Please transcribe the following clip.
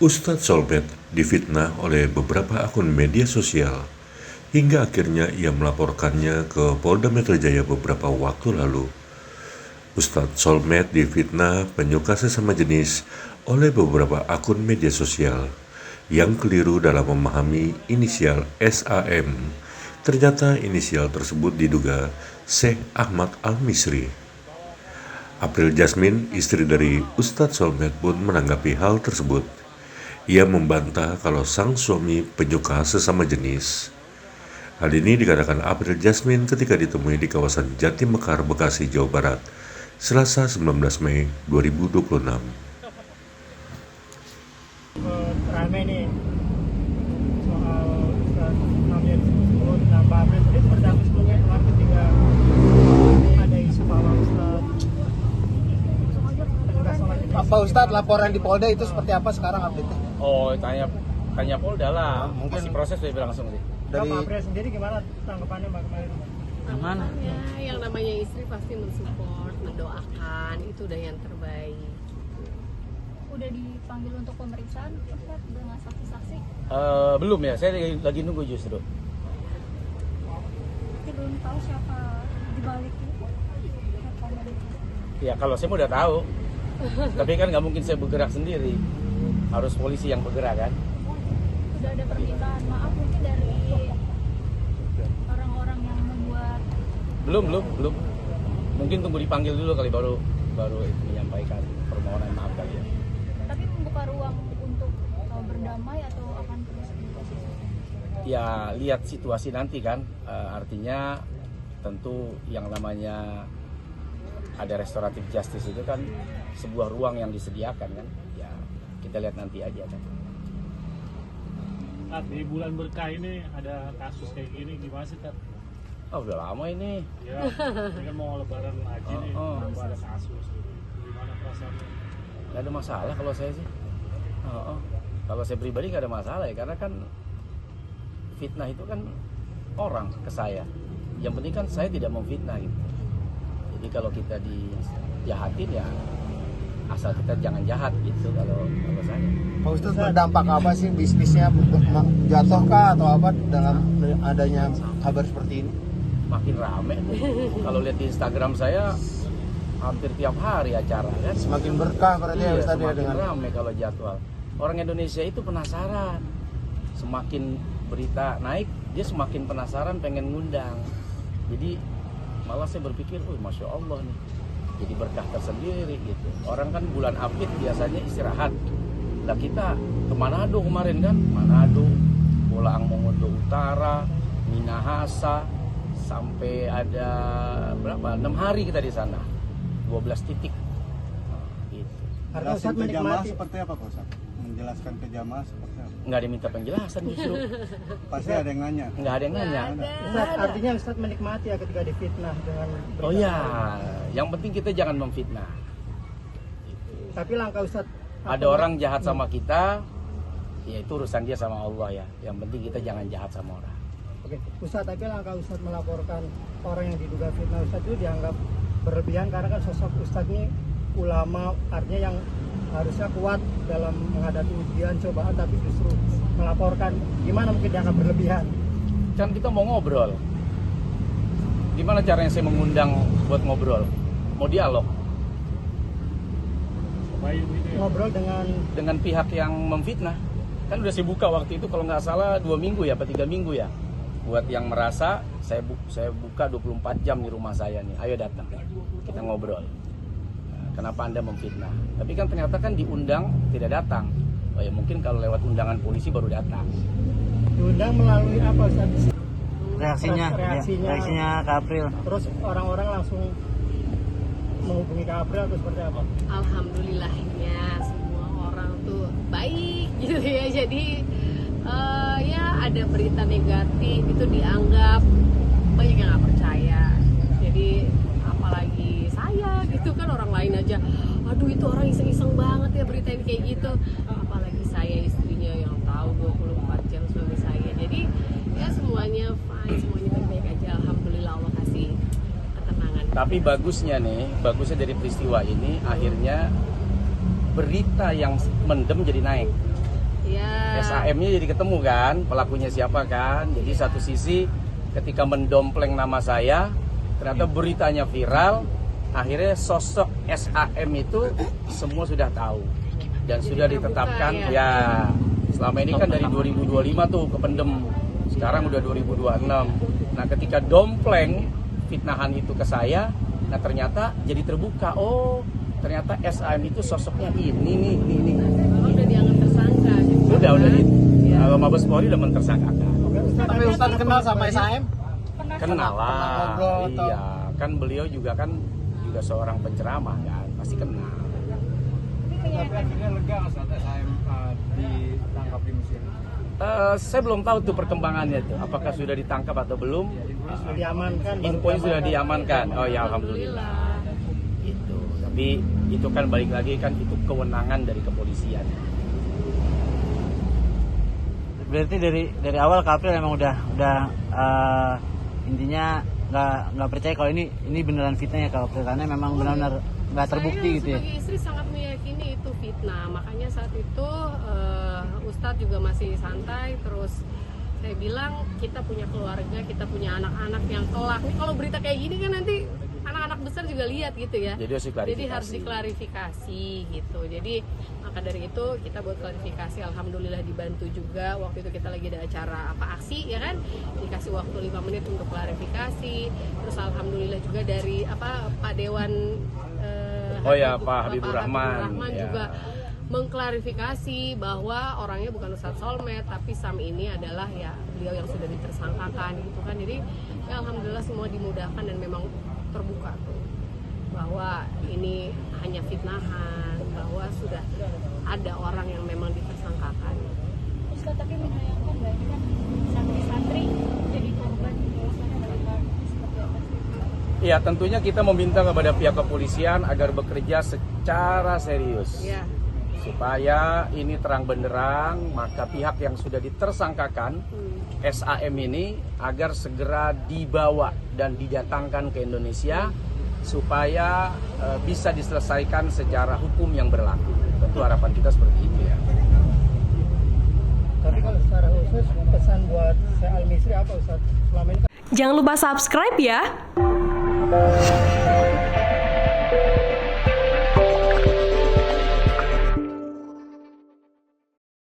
Ustadz Solmed difitnah oleh beberapa akun media sosial hingga akhirnya ia melaporkannya ke Polda Metro Jaya beberapa waktu lalu. Ustadz Solmed difitnah penyuka sesama jenis oleh beberapa akun media sosial yang keliru dalam memahami inisial SAM. Ternyata inisial tersebut diduga Syekh Ahmad Al-Misri. April Jasmine, istri dari Ustadz Solmed pun menanggapi hal tersebut. Ia membantah kalau sang suami penyuka sesama jenis. Hal ini dikatakan April Jasmine ketika ditemui di kawasan Jati Mekar, Bekasi, Jawa Barat, Selasa 19 Mei 2026. Rame nih soal namanya disebut nambah April tadi seperti apa sebelumnya kemarin ketika ada isu bahwa Pak Ustadz, laporan di Polda itu seperti apa sekarang update-nya? Oh, tanya Polda lah. Mungkin Masih proses dia bilang langsung sih. dari Dari April sendiri gimana tanggapannya Mbak kemarin? Gimana? Ya, yang namanya istri pasti mensupport, mendoakan, itu udah yang terbaik. Udah dipanggil untuk pemeriksaan, Ustaz, dengan saksi-saksi? Belum ya, saya lagi nunggu justru. Tapi belum tahu siapa dibalik itu. Ya kalau saya udah tahu. Tapi kan nggak mungkin saya bergerak sendiri. Harus polisi yang bergerak kan. Udah ada permintaan maaf mungkin dari orang-orang yang membuat. Belum. Mungkin tunggu dipanggil dulu kali baru itu menyampaikan permohonan maaf kali ya. Tapi membuka ruang untuk berdamai atau akan terus diproses? Ya lihat situasi nanti kan. Artinya tentu yang namanya ada restoratif justice itu kan sebuah ruang yang disediakan kan. Ya kita lihat nanti aja kan. Di bulan berkah ini ada kasus kayak gini gimana sih Tat? Oh udah lama ini. Ya, ini kan mau lebaran haji nih, kenapa ada kasus gitu. Gimana perasaannya? Gak ada masalah kalau saya sih. Kalau saya pribadi gak ada masalah ya, karena kan fitnah itu kan orang ke saya. Yang penting kan saya tidak memfitnah gitu. Jadi kalau kita dijahatin ya asal kita jangan jahat gitu kalau saya. Pak Ustadz, berdampak apa sih bisnisnya, jatuh kah atau apa dalam adanya kabar seperti ini? Makin rame tuh. Kalau lihat di Instagram saya hampir tiap hari acara kan. Semakin berkah berarti ya Ustadz ya semakin dengan rame kalau jadwal. Orang Indonesia itu penasaran. Semakin berita naik, dia semakin penasaran pengen ngundang. Jadi malah saya berpikir, Masya Allah nih, jadi berkah tersendiri gitu. Orang kan bulan Apit biasanya istirahat. Nah kita ke Manado kemarin kan, Manado, Bolaang Mongondo Utara, Minahasa, sampai ada berapa? 6 hari kita di sana, 12 titik. Nah, gitu. Artinya Ustadz menikmati seperti apa Pak Ustadz? Menjelaskan ke jamaah seperti apa? Nggak ada minta penjelasan justru, Pasti ada yang nanya. nggak ada yang nanya. Ustadz, artinya Ustadz menikmati ya ketika difitnah dengan berita. Oh ya, yang penting kita jangan memfitnah. Tapi langkah Ustadz Ada orang jahat sama kita, ya itu urusan dia sama Allah ya. Yang penting kita jangan jahat sama orang. Oke, Ustadz, tapi langkah Ustadz melaporkan orang yang diduga fitnah Ustadz itu dianggap berlebihan karena kan sosok Ustadz ini ulama, artinya yang harusnya kuat dalam menghadapi ujian, cobaan, tapi justru melaporkan. Gimana mungkin dianggap berlebihan? Kan kita mau ngobrol. Gimana caranya saya mengundang buat ngobrol? Mau dialog Ngobrol dengan pihak yang memfitnah. Kan udah saya buka waktu itu kalau nggak salah 2 minggu ya, apa 3 minggu ya. Buat yang merasa saya buka 24 jam di rumah saya nih. Ayo datang, kita ngobrol. Kenapa Anda memfitnah? Tapi kan ternyata kan diundang tidak datang. Oh ya mungkin kalau lewat undangan polisi baru datang. diundang melalui apa Ustadz? reaksinya ke April. Terus orang-orang langsung menghubungi ke April atau seperti apa? Alhamdulillahnya semua orang tuh baik gitu ya. Jadi ya ada berita negatif itu dianggap banyak yang nggak percaya. Jadi apalagi saya gitu kan, orang lain aja aduh itu orang iseng-iseng banget ya berita ini kayak gitu, apalagi saya istrinya yang tahu 24 jam suami saya. Jadi ya semuanya fine, semuanya baik-baik aja, alhamdulillah, Allah kasih ketenangan. Tapi bagusnya dari peristiwa ini akhirnya berita yang mendem jadi naik. Ya. SAM-nya jadi ketemu kan, pelakunya siapa kan. Jadi satu sisi ketika mendompleng nama saya, ternyata beritanya viral, akhirnya sosok SAM itu semua sudah tahu dan Jadi sudah terbuka, ditetapkan ya. ya. Selama ini kan dari 2025 tuh kependem, sekarang udah 2026. Nah ketika dompleng fitnahan itu ke saya, nah ternyata jadi terbuka, oh ternyata SAM itu sosoknya ini. Oh, udah dianggap tersangka. Gitu. Udah di Ya. Mabes Polri udah mentersangkakan. Tapi Ustadz kenal sama SAM? Kenal lah, ngobrol atau- iya kan beliau juga seorang penceramah kan, pasti kenal. Tapi akhirnya lega nggak saat SAM ditangkap di Mesir? Saya belum tahu tuh perkembangannya tuh, apakah sudah ditangkap atau belum? Diamankan. Infonya sudah diamankan. Oh ya alhamdulillah. Gitu. Tapi itu kan balik lagi kan itu kewenangan dari kepolisian. Berarti dari awal Kapil emang udah intinya nggak percaya kalau ini beneran fitnah ya Kapil, karena memang benar-benar nggak terbukti Saya gitu ya. sebagai istri sangat meyakini itu fitnah. Makanya saat itu Ustadz juga masih santai. Terus saya bilang kita punya keluarga, kita punya anak-anak yang kelak. Nih kalau berita kayak gini kan nanti anak-anak besar juga lihat gitu ya. Jadi Harus diklarifikasi gitu. Jadi maka dari itu kita buat klarifikasi. Alhamdulillah dibantu juga. Waktu itu kita lagi ada acara aksi ya kan, dikasih waktu 5 menit untuk klarifikasi. Terus alhamdulillah juga dari Pak Dewan Oh ya, Pak Habibur Rahman. Ya. juga mengklarifikasi bahwa orangnya bukan Ustadz Solmed, tapi Sam ini adalah ya beliau yang sudah ditersangkakan gitu kan. Jadi ya alhamdulillah semua dimudahkan dan memang terbuka tuh bahwa ini hanya fitnahan, bahwa sudah ada orang yang memang ditersangkakan. Ustaz, tapi menyayangkan nggak ini kan santri-santri jadi korban suasana mereka seperti apa sih? Ya tentunya kita meminta kepada pihak kepolisian agar bekerja secara serius. Ya. Supaya ini terang benderang, maka pihak yang sudah ditersangkakan SAM ini agar segera dibawa dan didatangkan ke Indonesia supaya bisa diselesaikan secara hukum yang berlaku. Tentu harapan kita seperti itu ya. Tapi kalau secara khusus pesan buat Syekh Al Misri apa Ustaz? Selama ini Jangan lupa subscribe ya.